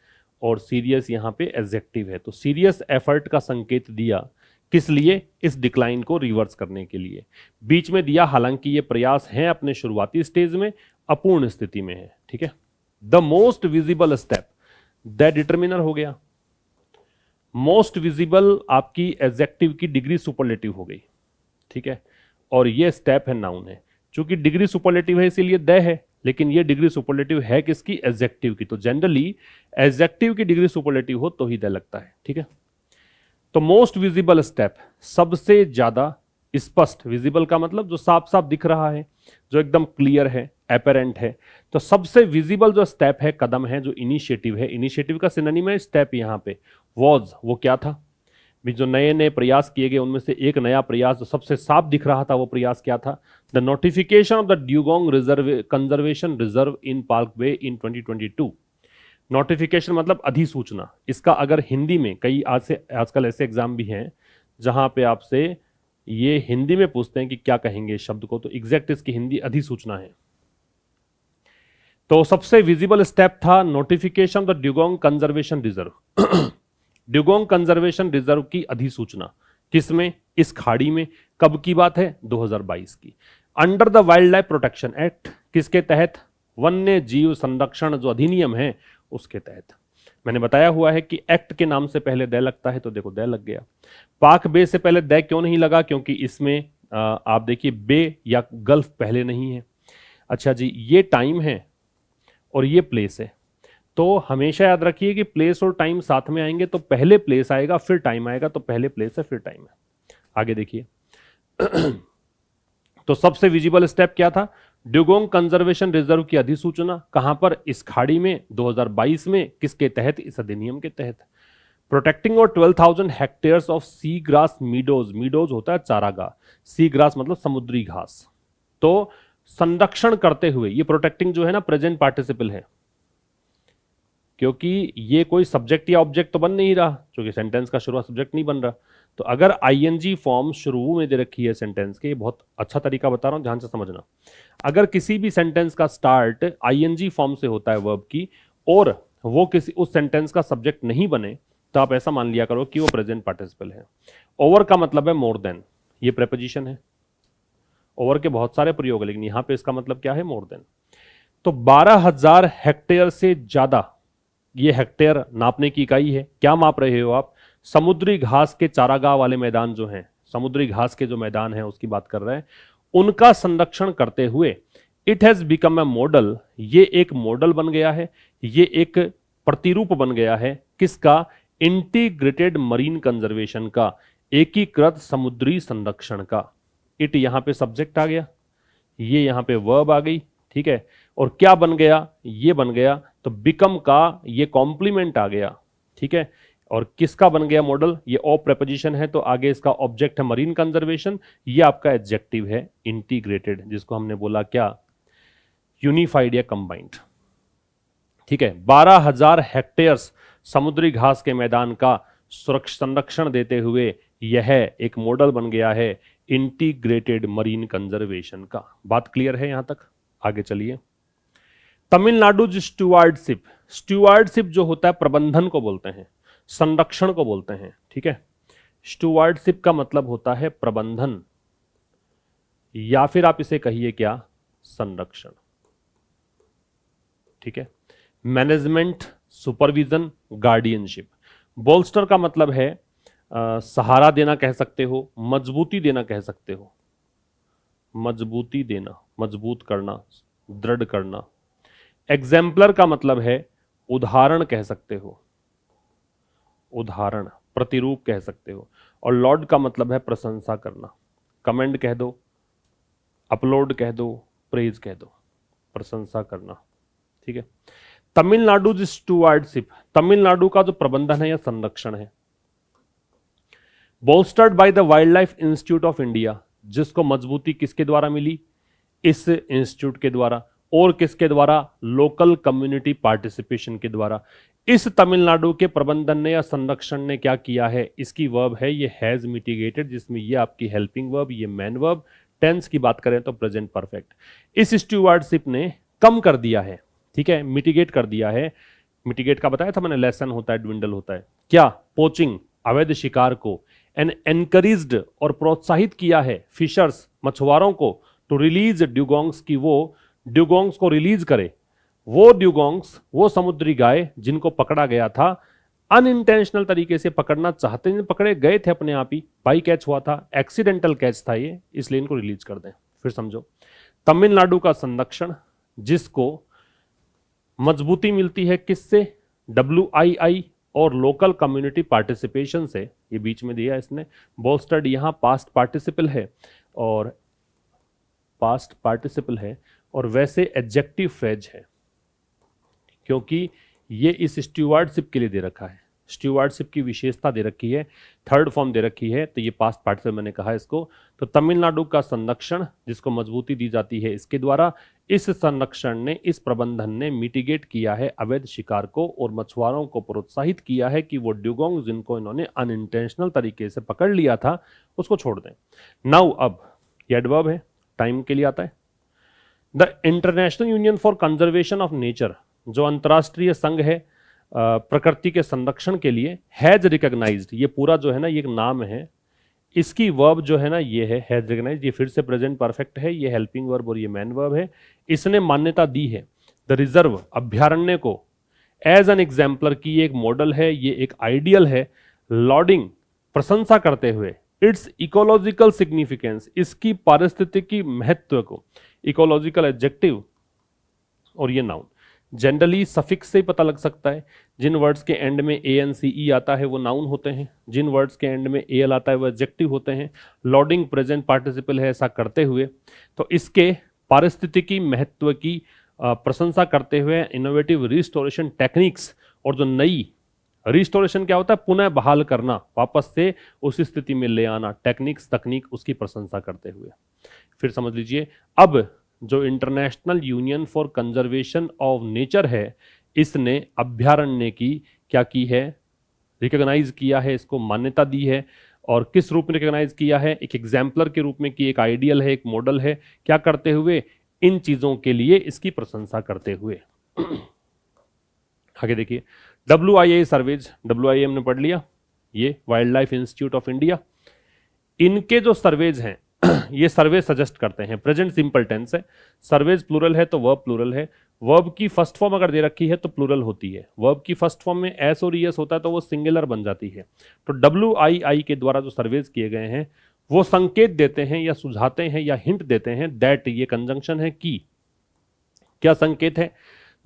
और सीरियस यहां पे एडजेक्टिव है, तो सीरियस एफर्ट का संकेत दिया। किस लिए? इस डिक्लाइन को रिवर्स करने के लिए। बीच में दिया हालांकि ये प्रयास है अपने शुरुआती स्टेज में, अपूर्ण स्थिति में है, ठीक है। The most visible step, the determiner हो गया। मोस्ट विजिबल आपकी एडजेक्टिव की डिग्री सुपरलेटिव हो गई, ठीक है, और ये स्टेप है, नाउन है। चूंकि डिग्री सुपरलेटिव है इसीलिए द है, लेकिन ये डिग्री सुपरलेटिव है किसकी? एडजेक्टिव की। तो जनरली एडजेक्टिव की डिग्री सुपरलेटिव हो तो ही द लगता है, ठीक है। तो मोस्ट विजिबल स्टेप, सबसे ज्यादा स्पष्ट, विजिबल का मतलब जो साफ साफ दिख रहा है, जो एकदम क्लियर है, एपेरेंट है। तो सबसे विजिबल जो स्टेप है, कदम है, जो इनिशिएटिव है, इनिशिएटिव का सिनोनिम है स्टेप, यहां पे वॉज, वो क्या था? भी जो नए नए प्रयास किए गए उनमें से एक नया प्रयास जो सबसे साफ दिख रहा था वो प्रयास क्या था? The notification of the dugong reserve conservation reserve in park way in 2022। Notification मतलब अधिसूचना। इसका अगर हिंदी में कई आजकल ऐसे एग्जाम भी हैं जहां पे आपसे ये हिंदी में पूछते हैं कि क्या कहेंगे इस शब्द को, तो एग्जैक्ट इसकी हिंदी अधिसूचना है। तो सबसे विजिबल स्टेप था notification the dugong conservation reserve. Dugong conservation reserve की अधिसूचना किसमें? इस खाड़ी में। कब की बात है? 2022 की। Under the wild life protection act, किसके तहत? वन्य जीव संरक्षण जो अधिनियम है उसके तहत। मैंने बताया हुआ है कि एक्ट के नाम से पहले दे लगता है, तो देखो दे लग गया। पाक बे से पहले दे क्यों नहीं लगा? क्योंकि इसमें आप देखिए बे या गल्फ पहले नहीं है। अच्छा जी, ये टाइम है और ये प्लेस है, तो हमेशा याद रखिए कि प्लेस और टाइम साथ में आएंगे, तो पहले प्लेस आएगा फिर टाइम आएगा, तो पहले प्लेस है फिर टाइम है। आगे देखिए। तो सबसे विजिबल स्टेप क्या था? ड्यूगोंग कंजर्वेशन रिजर्व की अधिसूचना। कहां पर? इस खाड़ी में 2022 में। किसके तहत? इस अधिनियम के तहत। प्रोटेक्टिंग और 12,000 hectares of sea grass meadows. Meadows होता है चारागाह, सी ग्रास मतलब समुद्री घास। तो संरक्षण करते हुए, ये प्रोटेक्टिंग जो है ना प्रेजेंट पार्टिसिपल है, क्योंकि ये कोई सब्जेक्ट या ऑब्जेक्ट तो बन नहीं रहा, क्योंकि सेंटेंस का शुरुआत सब्जेक्ट नहीं बन रहा। तो अगर आईएनजी फॉर्म शुरू में दे रखी है सेंटेंस के, बहुत अच्छा तरीका बता रहा हूं, ध्यान से समझना। अगर किसी भी सेंटेंस का स्टार्ट आईएनजी फॉर्म से होता है वर्ब की, और वो किसी उस सेंटेंस का सब्जेक्ट नहीं बने, तो आप ऐसा मान लिया करो कि वो प्रेजेंट पार्टिसिपल है। ओवर का मतलब है मोर देन, ये प्रेपोजिशन है। ओवर के बहुत सारे प्रयोग है, लेकिन यहां पे इसका मतलब क्या है? More than. तो 12,000 हेक्टेयर से ज्यादा, ये हेक्टेयर नापने की इकाई है। क्या माप रहे हो आप? समुद्री घास के चारागाह वाले मैदान जो हैं, समुद्री घास के जो मैदान हैं उसकी बात कर रहे हैं, उनका संरक्षण करते हुए it has become a model, ये एक मॉडल बन गया है, ये एक प्रतिरूप बन गया है। किसका? इंटीग्रेटेड मरीन कंजर्वेशन का, एकीकृत समुद्री संरक्षण का। इट यहां पे सब्जेक्ट आ गया, ये यहां पे वर्ब आ गई, ठीक है। और क्या बन गया? ये बन गया। तो बिकम का ये कॉम्प्लीमेंट आ गया, ठीक है। और किसका बन गया मॉडल? ये ओ प्रेपोजिशन है, तो आगे इसका ऑब्जेक्ट है मरीन कंजर्वेशन, ये आपका एडजेक्टिव है इंटीग्रेटेड, जिसको हमने बोला क्या? यूनिफाइड या कंबाइंड, ठीक है। 12,000 हेक्टेयर्स समुद्री घास के मैदान का सुरक्षा संरक्षण देते हुए यह एक मॉडल बन गया है इंटीग्रेटेड मरीन कंजर्वेशन का। बात क्लियर है यहां तक? आगे चलिए। तमिलनाडु स्टुअर्डशिप, स्टुअर्डशिप जो होता है प्रबंधन को बोलते हैं, संरक्षण को बोलते हैं, ठीक है। स्टुअर्डशिप का मतलब होता है प्रबंधन, या फिर आप इसे कहिए क्या? संरक्षण, ठीक है। Management, supervision, guardianship. बोल्स्टर का मतलब है सहारा देना कह सकते हो, मजबूती देना कह सकते हो, मजबूती देना, मजबूत करना, दृढ़ करना। एग्जाम्पलर का मतलब है उदाहरण कह सकते हो, उदाहरण, प्रतिरूप कह सकते हो। और लॉर्ड का मतलब है प्रशंसा करना, कमेंड कह दो, अपलोड कह दो, प्रेज कह दो, प्रशंसा करना, ठीक है। तमिलनाडु स्टुअर्डशिप, तमिलनाडु का जो प्रबंधन है या संरक्षण है। Bolstered by the Wildlife Institute of India, जिसको मजबूती किसके द्वारा मिली? इस इंस्टीट्यूट के द्वारा। और किसके द्वारा? लोकल कम्युनिटी पार्टिसिपेशन के द्वारा। इस तमिलनाडु के प्रबंधन ने या संरक्षण ने क्या किया है? इसकी वर्ब है ये हैज मिटिगेटेड, जिसमें ये आपकी हेल्पिंग वर्ब, ये मैन वर्ब। टेंस की बात करें तो प्रेजेंट परफेक्ट। इस स्टुअर्डशिप ने कम कर दिया है, ठीक है, मिटिगेट कर दिया है। मिटिगेट का बताया था मैंने, लेसन होता है, ड्विंडल होता है। क्या? पोचिंग, अवैध शिकार को। एंड एनकरेज्ड, और प्रोत्साहित किया है, फिशर्स, मछुआरों को, टू रिलीज ड्यूगोंग्स, की वो ड्यूगोंग्स को रिलीज करे। वो ड्यूगोंग्स, वो समुद्री गाय जिनको पकड़ा गया था, अनइंटेंशनल तरीके से पकड़ना चाहते नहीं, पकड़े गए थे अपने आप ही, बाई कैच हुआ था, एक्सीडेंटल कैच था ये, इसलिए इनको रिलीज कर दें। फिर समझो, तमिलनाडु का संरक्षण जिसको मजबूती मिलती है किससे? WII और लोकल कम्युनिटी पार्टिसिपेशन से, ये बीच में दिया इसने। बोल्स्टर्ड यहां पास्ट पार्टिसिपल है, और पास्ट पार्टिसिपल है, और वैसे एडजेक्टिव फ्रेज है, क्योंकि ये इस स्टुअर्डशिप के लिए दे रखा है। स्टीवर्डशिप की विशेषता दे रखी है, थर्ड फॉर्म दे रखी है, तो ये पास्ट पार्टिसिपल मैंने कहा इसको। तो तमिलनाडु का संरक्षण जिसको मजबूती दी जाती है इसके द्वारा, इस संरक्षण ने, इस प्रबंधन ने मिटिगेट किया है अवैध शिकार को और मछुआरों को प्रोत्साहित किया है कि वो ड्यूगोंग जिनको इन्होंने अनइंटेंशनल तरीके से पकड़ लिया था उसको छोड़ दें। नाउ अब ये एडवर्ब है, टाइम के लिए आता है। The international union for conservation of nature, जो अंतर्राष्ट्रीय संघ है प्रकृति के संरक्षण के लिए, हैज रिकॉग्नाइज्ड, ये पूरा जो है ना ये एक नाम है, इसकी वर्ब जो है ना ये है हैज रिकॉग्नाइज्ड, ये फिर से प्रेजेंट परफेक्ट है, ये हेल्पिंग वर्ब और ये मैन वर्ब है। इसने मान्यता दी है द रिजर्व, अभ्यारण्य को, एज एन एग्जाम्पलर की ये एक मॉडल है, ये एक आइडियल है, लॉर्डिंग, प्रशंसा करते हुए, इट्स इकोलॉजिकल सिग्निफिकेंस, इसकी पारिस्थितिकी महत्व को, इकोलॉजिकल एडजेक्टिव और ये नाउन। जनरली सफिक्स से ही पता लग सकता है, जिन वर्ड्स के एंड में ANCE आता है वो नाउन होते हैं, जिन वर्ड्स के एंड में AL आता है वो एडजेक्टिव होते हैं। लॉर्डिंग प्रेजेंट पार्टिसिपल है ऐसा करते हुए, तो इसके पारिस्थितिकी महत्व की प्रशंसा करते हुए इनोवेटिव रिस्टोरेशन टेक्निक्स, और जो नई रिस्टोरेशन क्या होता है, पुनः बहाल करना, वापस से उस स्थिति में ले आना, टेक्निक्स तकनीक उसकी प्रशंसा करते हुए। फिर समझ लीजिए, अब जो international union for conservation of nature है, इसने अभ्यारण्य की क्या की है, रिकॉग्नाइज किया है, इसको मान्यता दी है। और किस रूप में रिकॉग्नाइज किया है, एक एग्जाम्पलर के रूप में, कि एक आइडियल है, एक मॉडल है, क्या करते हुए, इन चीजों के लिए इसकी प्रशंसा करते हुए। आगे देखिए, WIA सर्वेज, WIA हमने पढ़ लिया, ये wild life Institute of India, इनके जो सर्वेज हैं ये सर्वे सजेस्ट करते हैं, प्रेजेंट सिंपल टेंस है, सर्वेज प्लूरल है तो वर्ब प्लूरल है, वर्ब की फर्स्ट फॉर्म अगर दे रखी है तो प्लूरल होती है, वर्ब की फर्स्ट फॉर्म में एस और ईएस होता है तो वो सिंगुलर बन जाती है। तो WII के द्वारा जो सर्वेज किए गए हैं वो संकेत देते हैं या सुझाते हैं या हिंट देते हैं दैट, ये कंजंक्शन है कि, क्या संकेत है,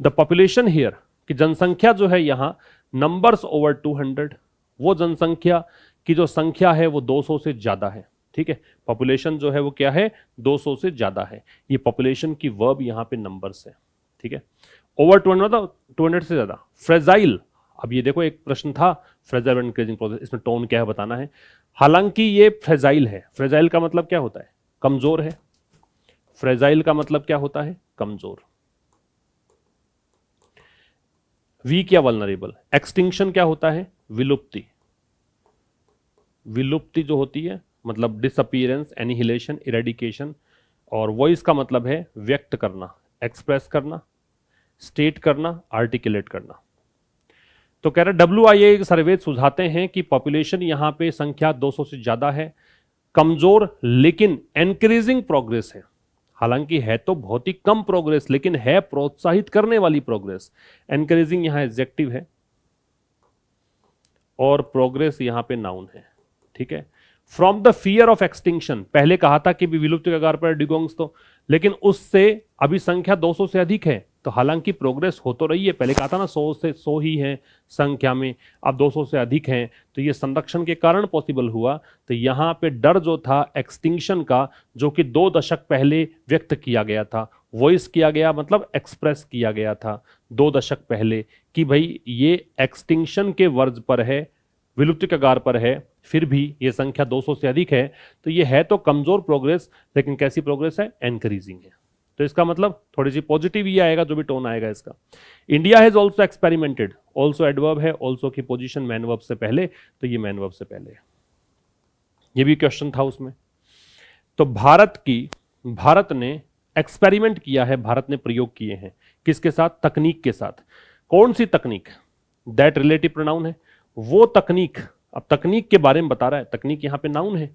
द पॉपुलेशन हियर, कि जनसंख्या जो है यहाँ, नंबर्स ओवर 200, वो जनसंख्या की जो संख्या है वो 200 से ज्यादा है। ठीक है, पॉपुलेशन जो है वो क्या है, 200 से ज्यादा है। ये पॉपुलेशन की वर्ब यहाँ पे नंबर्स है। ठीक है, ओवर 200 मतलब 200 से ज्यादा। फ्रेजाइल, अब ये देखो एक प्रश्न था, फ्रेजाइल इंक्रीजिंग प्रोसेस, इसमें टोन क्या है बताना है। हालांकि ये फ्रेजाइल है, फ्रेजाइल का मतलब क्या होता है, कमजोर है। फ्रेजाइल का मतलब क्या होता है, कमजोर। वीक या वल्नरेबल। एक्सटिंक्शन क्या होता है, विलुप्ति। विलुप्ति जो होती है मतलब डिसअपीयरेंस, एनिहिलेशन, इरेडिकेशन। और वॉइस का मतलब है व्यक्त करना, एक्सप्रेस करना, स्टेट करना, आर्टिकुलेट करना। तो कह रहे WIA सर्वे सुझाते हैं कि पॉपुलेशन यहां पे संख्या 200 से ज्यादा है, कमजोर लेकिन एनकरेजिंग प्रोग्रेस है। हालांकि है तो बहुत ही कम प्रोग्रेस, लेकिन है प्रोत्साहित करने वाली प्रोग्रेस। एनकरेजिंग यहां एडजेक्टिव है और प्रोग्रेस यहां पे नाउन है। ठीक है, from the fear of extinction, पहले कहा था कि विलुप्ति के कगार पर ड्यूगोंग्स, तो लेकिन उससे अभी संख्या 200 से अधिक है। तो हालांकि प्रोग्रेस हो तो रही है, पहले कहा था ना 100 ही है संख्या में, अब 200 से अधिक हैं, तो ये संरक्षण के कारण पॉसिबल हुआ। तो यहाँ पे डर जो था एक्सटिंक्शन का, जो कि 2 दशक पहले व्यक्त किया गया था, वॉइस किया गया मतलब एक्सप्रेस किया गया था 2 दशक पहले, कि भाई ये एक्सटिंक्शन के वर्ज पर है, विलुप्ति कगार पर है, फिर भी ये संख्या 200 से अधिक है। तो ये है तो कमजोर प्रोग्रेस, लेकिन कैसी प्रोग्रेस है, एनकरेजिंग है। तो इसका मतलब थोड़ी सी पॉजिटिव ही आएगा, जो भी टोन आएगा इसका। India has also experimented, also adverb है, ऑल्सो की पोजीशन मैन वर्ब से पहले, तो ये मैन वर्ब से पहले है। ये भी क्वेश्चन था उसमें। तो भारत ने एक्सपेरिमेंट किया है, भारत ने प्रयोग किए हैं, किसके साथ, तकनीक के साथ। कौन सी तकनीक, दैट रिलेटिव प्रोनाउन है, वो तकनीक। अब तकनीक के बारे में बता रहा है, तकनीक यहां पे नाउन है,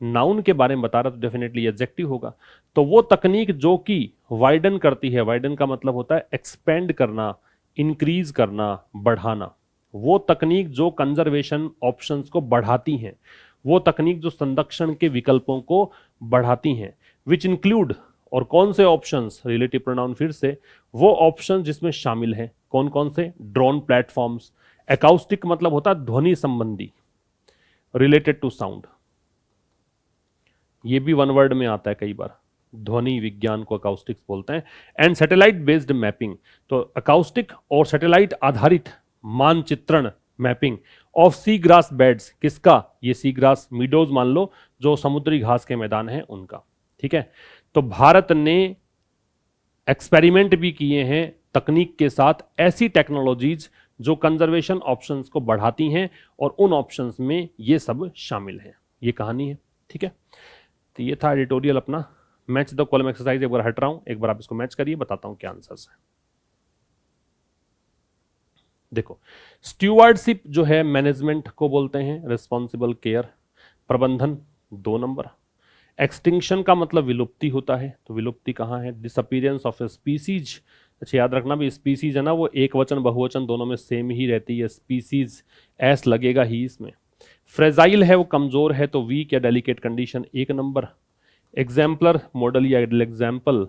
नाउन के बारे में बता रहा है तो डेफिनेटली एडजेक्टिव होगा। तो वो तकनीक जो कि वाइडन करती है, वाइडन का मतलब होता है एक्सपेंड करना, इंक्रीज करना, बढ़ाना। वो तकनीक जो कंजर्वेशन ऑप्शंस को बढ़ाती हैं, वो तकनीक जो संरक्षण के विकल्पों को बढ़ाती हैं, विच इंक्लूड, और कौन से ऑप्शंस, रिलेटिव प्रोनाउन फिर से, वो ऑप्शन जिसमें शामिल हैं, कौन कौन से, ड्रोन प्लेटफॉर्म्स, एकाउस्टिक मतलब होता है ध्वनि संबंधी, रिलेटेड टू साउंड, ये भी वन वर्ड में आता है कई बार, ध्वनि विज्ञान को अकाउस्टिक्स बोलते हैं। एंड सैटेलाइट बेस्ड मैपिंग, तो अकाउस्टिक और सैटेलाइट आधारित मानचित्रण, mapping of sea grass beds, किसका? ये सी ग्रास मीडोज मान लो, जो समुद्री घास के मैदान हैं उनका। ठीक है, तो भारत ने एक्सपेरिमेंट भी किए हैं तकनीक के साथ, ऐसी टेक्नोलॉजीज जो कंजर्वेशन ऑप्शंस को बढ़ाती हैं, और उन ऑप्शंस में ये सब शामिल हैं। ये कहानी है। ठीक है, तो ये था एडिटोरियल अपना। मैच द कॉलम एक्सरसाइज एक बार हट रहा हूं, एक बार आप इसको मैच करिए, बताता हूं क्या आंसर्स है। देखो, स्टीवर्डशिप जो है मैनेजमेंट को बोलते हैं, रिस्पॉन्सिबल केयर, प्रबंधन 2 नंबर। एक्सटिंक्शन का मतलब विलुप्ति होता है, तो विलुप्ति कहाँ है? Disappearance of a species. अच्छा याद रखना भी, स्पीसीज है ना वो एक वचन बहुवचन दोनों में सेम ही रहती है, स्पीसीज एस लगेगा ही इसमें। फ्रेजाइल है वो कमजोर है, तो वीक या delicate condition 1 number. Exemplar model या एग्जाम्पल,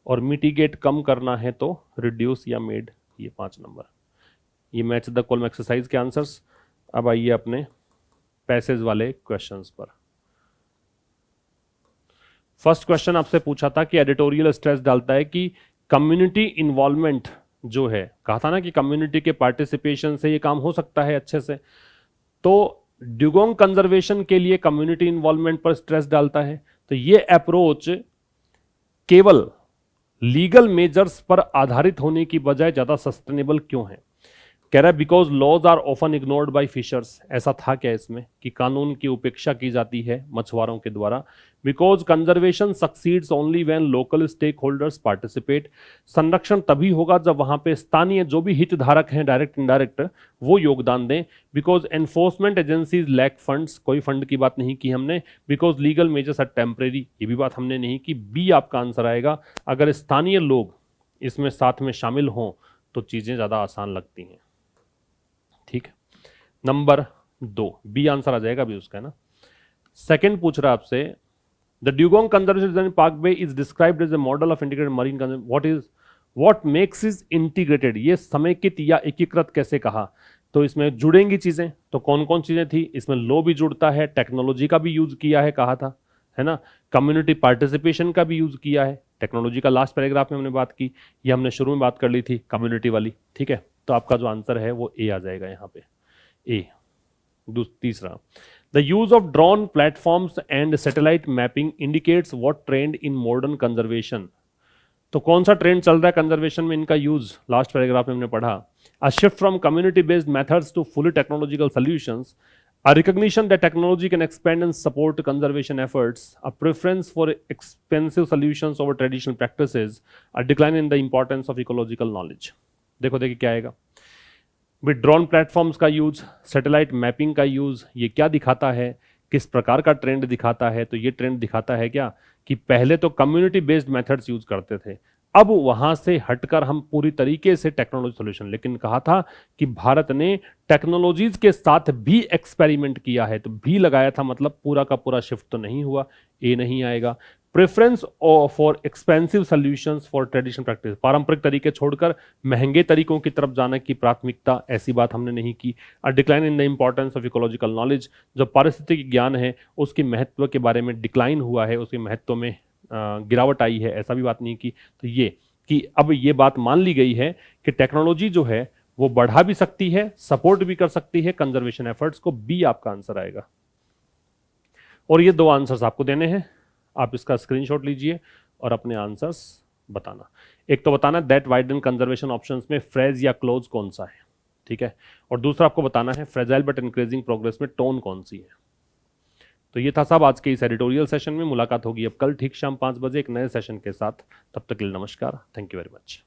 और मिटिगेट कम करना है तो रिड्यूस या मेड, ये 5 नंबर। ये मैच द कॉलम एक्सरसाइज के आंसर्स। अब आइए अपने पैसेज वाले क्वेश्चंस पर। फर्स्ट क्वेश्चन आपसे पूछा था कि एडिटोरियल स्ट्रेस डालता है कि कम्युनिटी इन्वॉल्वमेंट जो है, कहा था ना कि कम्युनिटी के पार्टिसिपेशन से ये काम हो सकता है अच्छे से, तो ड्यूगोंग कंजर्वेशन के लिए कम्युनिटी इन्वॉल्वमेंट पर स्ट्रेस डालता है। तो ये अप्रोच केवल लीगल मेजर्स पर आधारित होने की बजाय ज्यादा सस्टेनेबल क्यों है? कह रहा है because laws are often ignored by fishers. ऐसा था क्या इसमें कि कानून की उपेक्षा की जाती है मछुआरों के द्वारा? Because conservation succeeds only when local stakeholders participate. संरक्षण तभी होगा जब वहां पे स्थानीय जो भी हितधारक हैं, डायरेक्ट इनडायरेक्ट, वो योगदान दें। Because enforcement agencies lack funds, कोई फंड की बात नहीं की हमने। Because legal measures are temporary, ये भी बात हमने नहीं की। बी आपका आंसर आएगा। अगर स्थानीय लोग इसमें साथ में शामिल हों तो चीजें ज्यादा आसान लगती हैं। ठीक है, नंबर 2 बी आंसर आ जाएगा अभी उसका, है ना। सेकंड पूछ रहा है आपसे, the dugong conservation park way is described as a model of integrated marine conservation, what makes is integrated, ये समेकित या एकीकृत कैसे कहा? तो इसमें जुड़ेंगी चीजें, तो कौन कौन चीजें थी इसमें? लॉ भी जुड़ता है, टेक्नोलॉजी का भी यूज किया है कहा था, है ना, कम्युनिटी पार्टिसिपेशन का भी यूज किया है। टेक्नोलॉजी का लास्ट पैराग्राफ में हमने बात की, ये हमने शुरू में बात कर ली थी कम्युनिटी वाली। ठीक है, तो आपका जो आंसर है वो ए आ जाएगा यहाँ पे, ए। तीसरा, the use of drone platforms and satellite mapping indicates what trend in modern conservation. तो कौन सा ट्रेंड चल रहा है कंजर्वेशन में इनका यूज? लास्ट पैराग्राफ में हमने पढ़ा, a shift from community based methods to fully technological solutions, a recognition that technology can expand and support conservation efforts, a preference for expensive solutions over traditional practices, a decline in the importance of ecological knowledge। देखो देखिए क्या आएगा, with drone platforms का use, satellite mapping का use, ये क्या दिखाता है? किस प्रकार का ट्रेंड दिखाता है? तो ये ट्रेंड दिखाता है क्या कि पहले तो कम्युनिटी बेस्ड मेथड्स यूज करते थे, अब वहां से हटकर हम पूरी तरीके से टेक्नोलॉजी सॉल्यूशन। लेकिन कहा था कि भारत ने टेक्नोलॉजीज के साथ भी एक्सपेरिमेंट किया है, तो भी लगाया था, मतलब पूरा का पूरा शिफ्ट तो नहीं हुआ। ए नहीं आएगा। Preference for expensive solutions for traditional practice, पारंपरिक तरीके छोड़कर महंगे तरीकों की तरफ जाने की प्राथमिकता, ऐसी बात हमने नहीं की। A decline in the importance of ecological knowledge, जो पारिस्थितिक ज्ञान है उसके महत्व के बारे में डिक्लाइन हुआ है, उसके महत्व में गिरावट आई है, ऐसा भी बात नहीं की। तो ये कि अब ये बात मान ली गई है कि टेक्नोलॉजी जो है वो बढ़ा भी सकती है, सपोर्ट भी कर सकती है कंजर्वेशन एफर्ट्स को। बी आपका आंसर आएगा। और ये 2 आंसर्स आपको देने हैं, आप इसका स्क्रीनशॉट लीजिए और अपने आंसर्स बताना। एक तो बताना दैट वाइडन कंजर्वेशन ऑप्शंस में फ्रेज या क्लोज कौन सा है, ठीक है, और दूसरा आपको बताना है फ्रेजाइल बट इंक्रीजिंग प्रोग्रेस में टोन कौन सी है। तो ये था सब आज के इस एडिटोरियल सेशन में। मुलाकात होगी अब कल ठीक शाम 5 बजे एक नए सेशन के साथ। तब तक के लिए नमस्कार, थैंक यू वेरी मच।